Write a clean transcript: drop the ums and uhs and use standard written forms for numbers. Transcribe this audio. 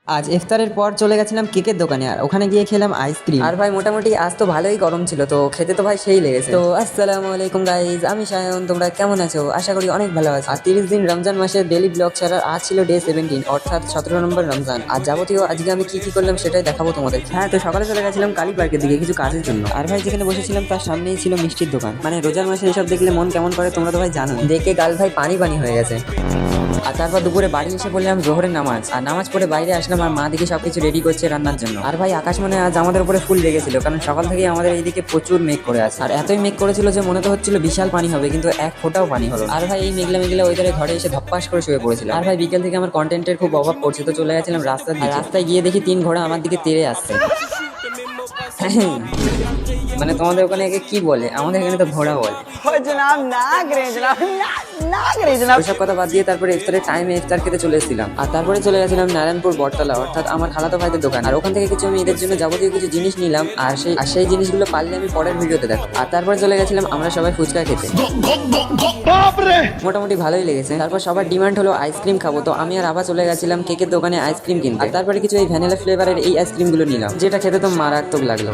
আজ ইফতারের পর চলে গেছিলাম কেকের দোকানে, আর ওখানে গিয়ে খেলাম আইসক্রিম। আর ভাই মোটামুটি আজ তো ভালোই গরম ছিল, তো খেতে তো ভাই সেই লেগেছে। তো আসসালামু আলাইকুম গাইজ, আমি সায়ন, তোমরা কেমন আছো? আশা করি অনেক ভালো আছো। আর 30 দিন রমজান মাসের ডেলি ব্লগ ছাড়ার আজ ছিল ডে 17, অর্থাৎ 17 নম্বর রমজান। আর যাবতীয় আজকে আমি কি কি করলাম সেটাই দেখাবো তোমাদের। হ্যাঁ, তো সকালে চলে গেছিলাম কালী পার্কের দিকে কিছু কাজের জন্য। আর ভাই যেখানে বসেছিলাম তার সামনেই ছিল মিষ্টির দোকান। মানে রোজার মাসে এসব দেখলে মন কেমন করে তোমরা তো ভাই জানো। দেখে গাল ভাই পানি পানি হয়ে গেছে। আর তারপর দুপুরে বাড়ি এসে পড়লাম জোহরের নামাজ, আর নামাজ পড়ে বাইরে আসলাম, আর মা দিকে সবকিছু রেডি করছে রান্নার জন্য। আর ভাই আকাশ মনে আজ আমাদের উপরে ফুল লেগেছিল, কারণ সকাল থেকেই আমাদের এইদিকে প্রচুর মেঘ করে আছে। আর এতই মেঘ করেছিল যে মনে তো হচ্ছিল বিশাল পানি হবে, কিন্তু এক ফোঁটাও পানি হলো। আর ভাই এই মেঘলা মেঘলা ওয়েদারে ঘরে এসে ধপ্পাস করে শুয়ে পড়েছিল। আর ভাই বিকেল থেকে আমার কন্টেন্টের খুব অভাব পড়ছে, তো চলে গেছিলাম রাস্তার দিকে। রাস্তায় গিয়ে দেখি 3 ঘোড়া আমার দিকে তেড়ে আসছে। মানে তোমাদের ওখানে একে কি বলে? আমাদের এখানে তো ঘোড়া বলে। जनाब ना करें जनाब ना करें जनाब। ওইসব কথা বাদ দিয়ে তারপরে ইফতারের টাইমে ইফতার খেতে চলে এসেছিলাম। আর তারপরে চলে গেছিলাম নারায়ণপুর বটতলা, অর্থাৎ আমার খালাতো ভাইদের দোকান। আর ওখান থেকে কিছু আমি এদের জন্য যাবতীয় কিছু জিনিস নিলাম, আর সেই জিনিসগুলো পারলে আমি পরের ভিডিওতে দেখো। আর তারপরে চলে গেছিলাম আমরা সবাই ফুচকা খেতে। মোটামুটি ভালোই লেগেছে। তারপর সবার ডিমান্ড হলো আইসক্রিম খাবো, তো আমি আর আবার চলে গেছিলাম কেকের দোকানে আইসক্রিম কিনতে। আর তারপরে কিছু এই ভ্যানিলা ফ্লেভারের এই আইসক্রিমগুলো নিলাম, যেটা খেতে তো মারাত্মক লাগলো।